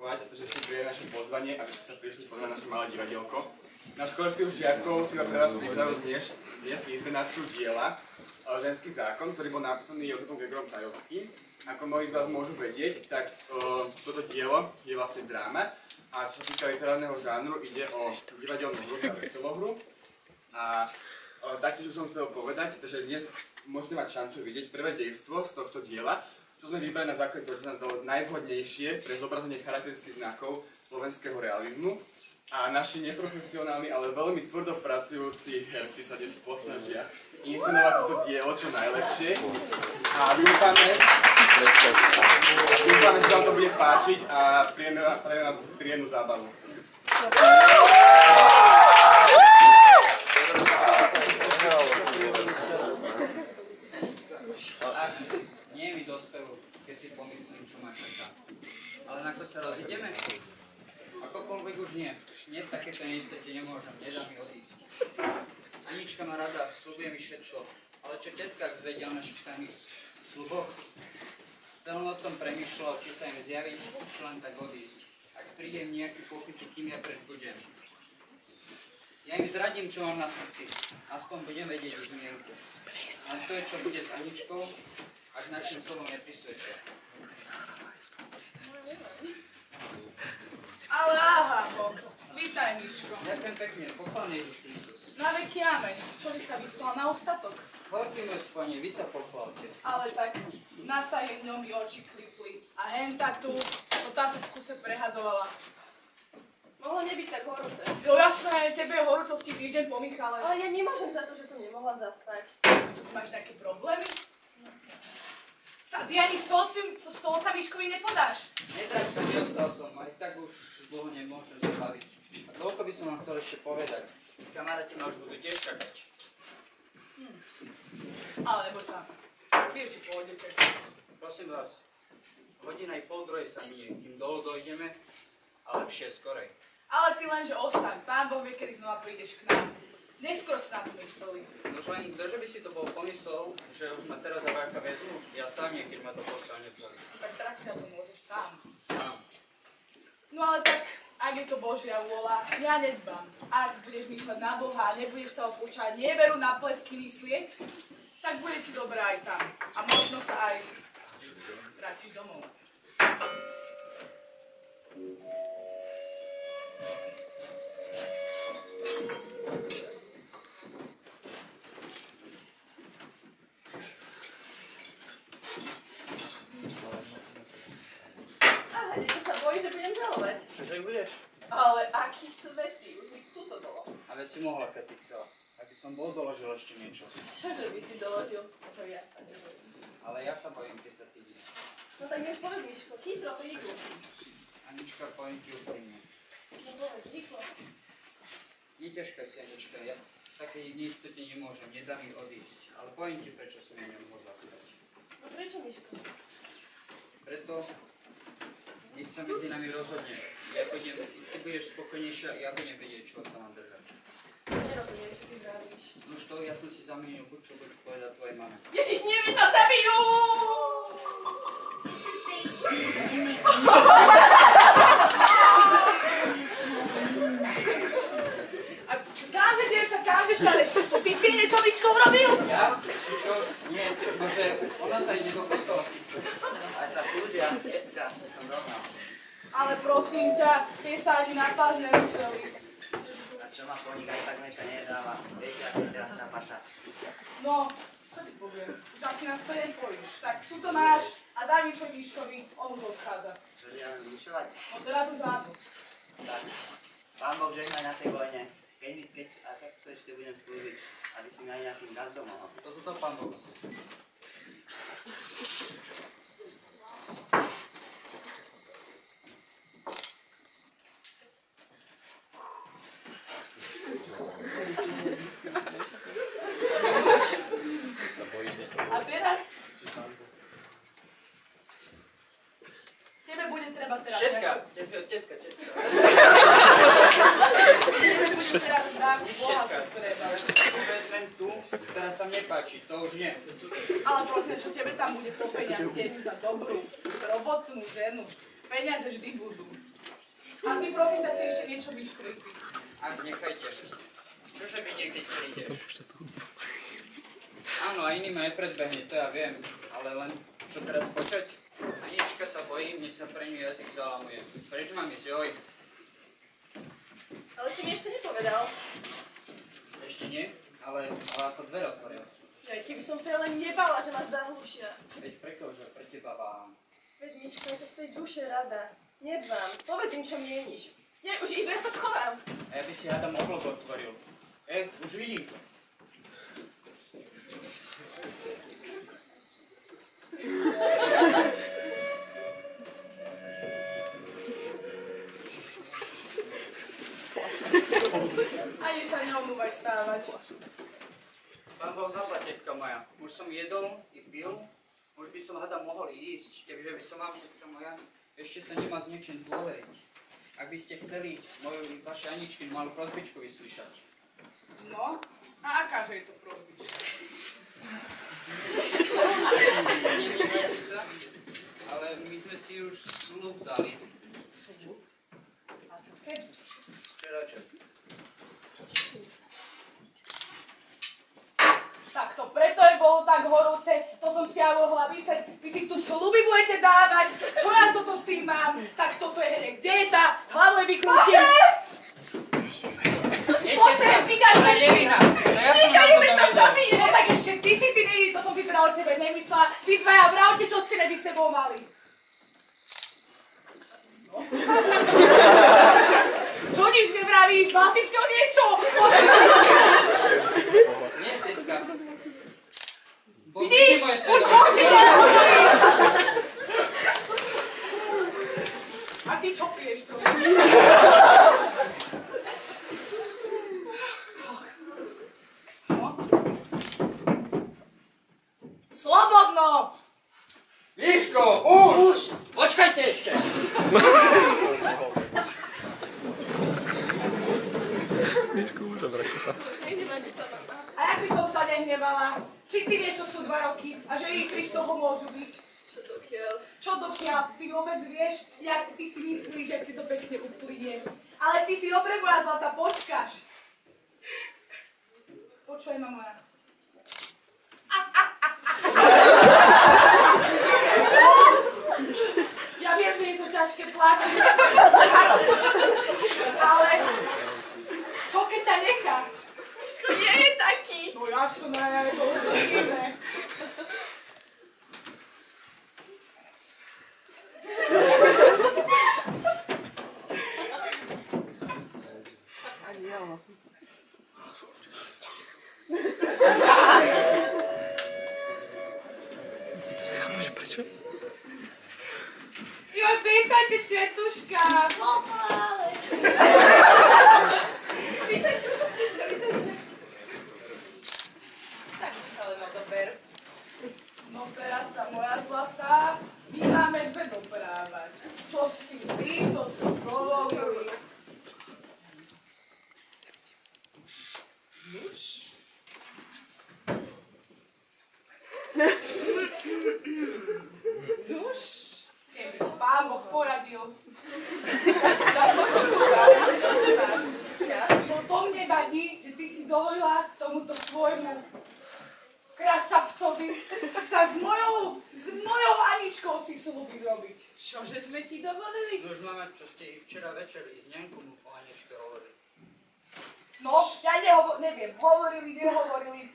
poďakovať, že ste prijali naše pozvanie a že ste sa prišli pozrieť na naše malé divadielko. Náš kolektív žiakov si pre vás pripravil dnes inscenáciu diela Ženský zákon, ktorý bol napísaný Jozefom Gregorom Tajovským. Ako mnohí z vás môžu vedieť, tak toto dielo je vlastne dráma a čo sa týka literárneho žánru, ide o divadelnú hru a veselohru. A taktiež som chcel povedať, že dnes môžete mať šancu vidieť prvé dejstvo z tohto diela, čo sme vybrali na základe toho, čo sa nás dalo najvhodnejšie pre zobrazenie charakteristických znakov slovenského realizmu. A naši neprofesionálni, ale veľmi tvrdo pracujúci herci sa dnes posnažia inscenovať toto dielo čo najlepšie. A dúfame, že vám to bude páčiť a prejeme vám príjemnú zábavu. Nie je mi do spevu, keď si pomyslím, čo ma čaká. Ale na to sa rozideme? Akokoľvek už nie. Dnes takéto neistote nemôžem, nedá mi odísť. Anička má rada, sľubuje mi všetko. Ale čo tetka zvedia o našich tajných sľuboch? Celou nocou premýšľal, či sa im zjaviť, či len tak odísť. Ak prídem nejaký pochyb, kým ja preč budem. Ja im zradím, čo mám na srdci. Aspoň budem vedieť ich zmienku. Len to je, čo bude s Aničkou, ak našim slovom neprisvedčia. Ale aha, vítaj, Miško. Ďakujem pekne, pochváľne Ježiš Kristus. Na veky amen. Čo by sa vyspal na ostatok? Veľký môj spanie, vy sa pochváľte. Ale tak, na tajemňom mi oči klipli. A henta tu, to tá sa v kuse prehadzovala. Mohlo nebyť tak horúce. Jo, jasné, tebe je horúcovský týždeň po Michale. Ale ja nemôžem za to, že som nemohla zaspať. Máš také problémy? Sa ty ani stolca Miškovi nepodáš. Nedraž sa, neostal som, aj tak už dlho nemôžem zabaviť. A toľko by som vám chcel ešte povedať. Kamaráti ma už budú tiež čakať. Ale neboj sa, vieš, či pôjdete. Prosím vás, hodina i pol druhej sa minie, kým dolu dojdeme, a lepšie skorej. Ale ty lenže ostaň, Pán Boh vie, kedy znova prídeš k nám. Neskôr si na to mysleli. Už len ktože by si to bol pomyslel, že už ma teraz za váka vezmu, ja sám niekedy ma to posiaľ netvorí. Tak teraz si na to môžeš sám. Sám. No ale tak, ak je to Božia vôľa, ja nedbám. Ak budeš mysleť na Boha a nebudeš sa ho počať neveru na pletky myslieť, tak bude ti dobré aj tam. A možno sa aj vrátiš domov. Aha, to sa bojíš, že budem žalovať. Čože budeš? Ale aký svetý, už by tuto bolo. A veď si mohla, keď si chcela. Ak by som bol doložil ešte niečo. Čože by si doložil? To ja sa nebojím. Ale ja sa bojím, keď sa ty ide. No tak než povedz, Miško, chytro prídu. Anička, poviem ti úprimne. No povedz, rýchlo. Je ťažká si, Anička, ja také neistote nemôžem, nedá mi odísť. Ale poviem ti, prečo som ja nemohol zaspať. No prečo, Miško? Preto nech sa medzi nami rozhodne. Ja budem, ty budeš spokojnejšia, ja budem vedieť, čo sa mám držať. Nerozumiem, čo ty vravíš. Nož to ja som si zamienil buď čo buď povedať tvojej mame. Ježiš, nie, mi to zabijú! A káže, dievča, kážeš, ale to ty si niečo Miško urobil? Ja? Čo? Nie, nože ona sa ide do kostola. A sa ľudia, Edka, to som rovnal. Ale prosím ťa, tie sa ani na pás nemuseli. A čo ma koník aj tak dneska nedáva? Viete, ako je teraz tá paša? No, čo ti poviem, už asi nás späť nepojíš. Tak tuto máš a daj mi čo Miškovi, on už odchádza. Čože ja mám vyšovať? No teda tu žádnu. Tak, Pán Boh žehnaj na tej vojne. Keď a takto ešte budem slúžiť, aby si mi aj nejakým gazdom mohol. Toto Pán Boh. A teraz tebe bude treba teraz... Tetka. Tebe bude teraz dávať Boha, Všetka. treba. Vezmem tu, ktorá sa mne páči, to už nie. Ale prosím, čo tebe tam bude po peniazke, už na dobrú, robotnú ženu. Peniaze vždy budú. A ty prosím ťa si ešte niečo vyškripi. Ach, nechajte. Čože mi niekedy prídeš? Áno, a iný ma nepredbehne, to ja viem. Ale len, čo teraz počať? Anička sa bojí, mne sa pre ňu jazyk zalamuje. Preč mám ísť, joj? Ale si mi ešte nepovedal. Ešte nie, ale ako dvere otvoril. Aj keby som sa len nebala, že ma zahlušia. Veď prekože pre teba váham. Veď Miška, je to z tej duše rada. Nedbám. Povedz im, čo mieníš. Nie, už idu, ja sa schovám. A ja by si hádam oblok otvoril. Už vidím to. Ani sa neomúvaj stávať. Pán Boh zaplať, tetka moja. Už som jedol i pil. Už by som hádam mohol ísť, keďže by som vám, tetka moja, ešte sa nemá s niečím dôveriť. Ak by ste chceli moju vaše Aničky malú prosbičku vyslyšať. No, a akáže je to prosbička? Nenevajte sa, ale my sme si už sľub dali. Sľub? A čo keď? Včera čo? Tak to preto je bolo tak horúce, to som si ja mohla písať. Vy si tu sľuby budete dávať, čo ja toto s tým mám? Tak toto je hneď dieta, hlavou je vykrútim. Poďte, vykaď sa! Vykaď, veď ma zabije! No tak ešte ty si ty nejdi, to som si teda od tebe nemyslela. Vy dvaja bravte, čo ste medzi sebou mali. No. Čo nič nevravíš? Mal si s ňou niečo? Nie, tetka. Vidíš? Už Boh ti to nehovorí! A ty čo piješ, prosím? Slobodno! Miško, už! Počkajte ešte! Nehnevajte sa, mama. A jak by som sa nehnevala? Či ty vieš, čo sú 2 roky a že ich 3 z toho môžu byť? Čo dokiaľ? Čo dokiaľ? Ty vôbec vieš, jak ty si myslíš, že ti to pekne uplynie. Ale ty si dobre, moja zlatá, počkáš. Počuj ma moja. Ja viem, že je to ťažké plačiť. Ale čo keď ťa nechá? To nie je taký. No jasné, to už je iné. Joj, vítajte, tetuška. Opále. Vítajte, vítajte. Tak sa len odober. No teraz sa, moja zlatá, my máme dve doprávať. Čo si ty to tu dovolili? Nuž? Nuž? Keby Pán Boh poradil. Čože máš? No to mne vadí, že ty si dovolila tomuto svojmu krasavcovi sa s mojou Aničkou si slúbiť robiť. Čože sme ti dovolili? Už máme, čo ste i včera večer i s Ňankom o Aničke hovorili. No, ja neviem, nehovorili,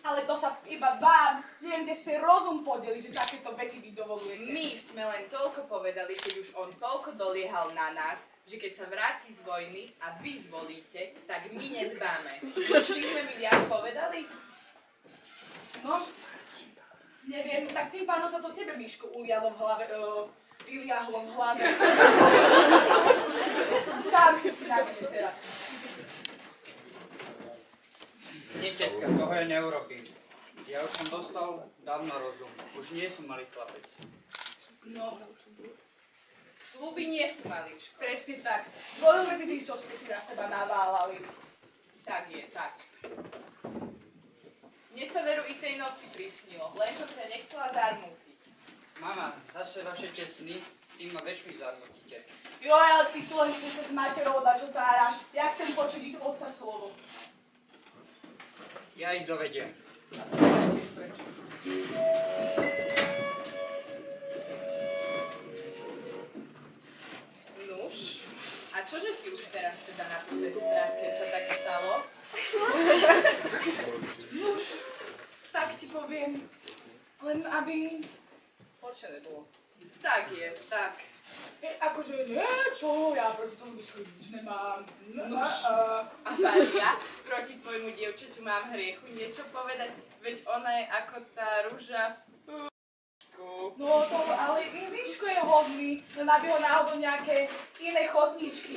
ale to sa iba vám, neviem, kde ste rozum podeli, že takéto veci vy dovolujete. My sme len toľko povedali, keď už on toľko doliehal na nás, že keď sa vráti z vojny a vy zvolíte, tak my nedbáme. Či sme mi viac povedali? No, neviem, tak tým pánom sa to tebe, Miško, uliahlo v hlave. Sám si na mne teraz. Nie, tetka, toho ja neurobím. Ja už som dostal dávno rozum. Už nie som malý chlapec. No, sľuby nie sú maličké. Presne tak. Dvojil medzi tých, čo ste si na seba naválali. Tak je, tak. Mne sa veru i tej noci prisnilo, len som ťa nechcela zarmútiť. Mama, zase vaše tie sny, tým ma väčšmi zarmutíte. Joj, ale ty tu len sa s materou čo táraš. Ja chcem počuť z otca slovo. Ja ich dovediem. Nuž, a čože ti už teraz teda na to sestra, keď sa tak stalo? Nuž, tak ti poviem. Len aby... Počo nebolo. Tak je, tak. Akože niečo, ja proti tomu nič nemám. A Mária, proti tvojmu dievčaťu mám hriechu niečo povedať, veď ona je ako tá rúža v p***ku. No to, ale Miško je hodný, len aby ho náhodou nejaké iné chodníčky.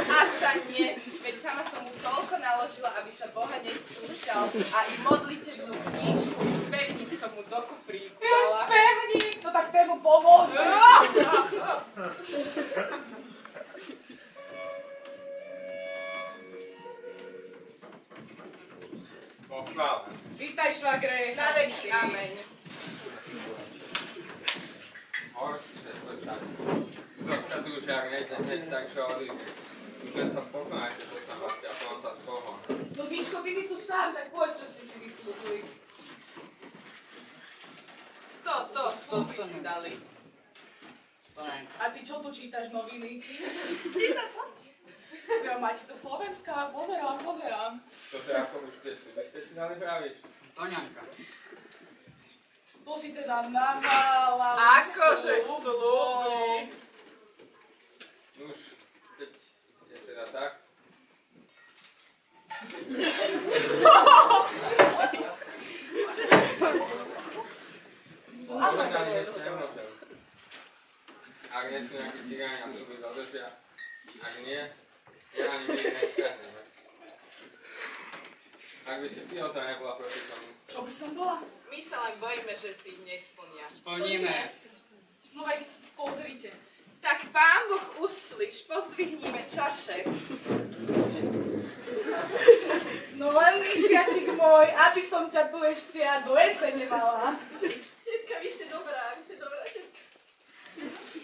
A staň nie, veď sama som mu toľko naložila, aby sa Boha neskúšal a i modliteľnú knižku, spevník som mu do kufríku Už dala. pevník, to tak tému pomôže. Pochvála. Vítaj, švagre. Na veky, ameň. Horší, že tvoj čas. Troška tu už jak nejde hneď tak, čo odíde. Už len sa pokonajte, že sa máte a plantať koho. No Miško, ty si tu sám, tak povedz, čo ste si vyslúchli. To, slúby si dali. A ty čo tu čítaš noviny? Ja, Matico Slovenská, pozerám. Toto je ako už tie súdy ste si dali praviť. Toňanka. To si teda namála. Akože slúby. Nuž, keď je teda tak. Poviem na nič nemôžem. Ak nie sú nejakí cigáni a súby dodržia, ak nie, ja ani my ich neskazíme. Ak by si ty o to nebola proti tomu. Čo by som bola? My sa len bojíme, že si ich nesplnia. Splníme. No veď, pozrite. Tak Pán Boh uslíš, pozdvihníme čaše. No len myšiačik môj, aby som ťa tu ešte a do jesene mala. Tetka, vy ste dobrá tetka.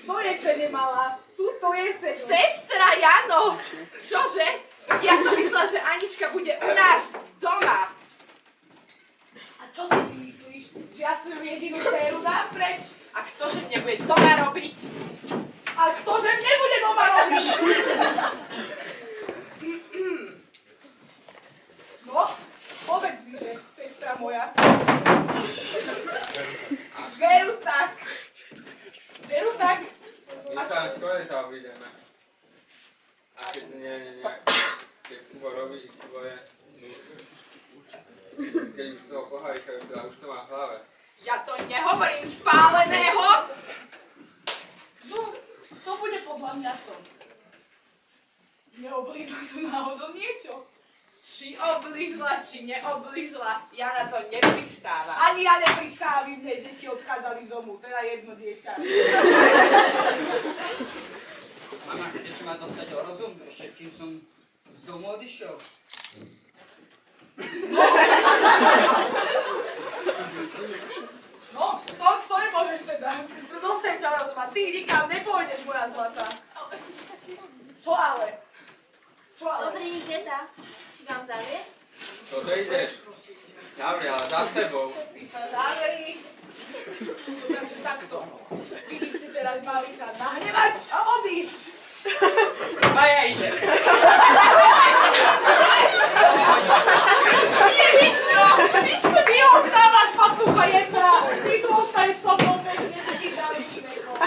Do jesene mala. Tuto jesene. Sestra Jano! Čože? Ja som myslela, že Anička bude u nás, doma. A čo si myslíš? Že ja svoju jedinú dceru dám preč? A ktože mne bude doma robiť? A ktože mne bude doma robiť? No, povedz mi, že sestra moja. Veru tak. Veru tak? My sa len skôr sa obídeme. A keď nie. Keď Kubo robí, Kubo je nús. Keď už toho poháricha už to má v hlave. Ja to nehovorím spáleného. No, to bude podľa mňa to. Neoblízla tu náhodou niečo. Či oblízla, či neoblízla, ja na to nepristávam. Ani ja nepristávim, hneď deti odchádzali z domu, teda jedno dieťa. Mama, chcete ma dostať o rozum, ešte kým som z domu odišiel? No, to nemôžeš teda. Dosem ťa rozumať, ty nikam nepôjdeš, moja zlatá. Čo ale? Čo ale? Dobrý, teta. Či vám zavie? Toto ideš. Zavri, ale za sebou. Ty sa zaveri. Takže takto. Vy by ste teraz mali sa nahnevať a odísť. A ja idem. Nie, Miško! Miško, ty ostávaš, papucha jedna! Ty tu ostaneš so mnou pekne, ty dali si nekoho.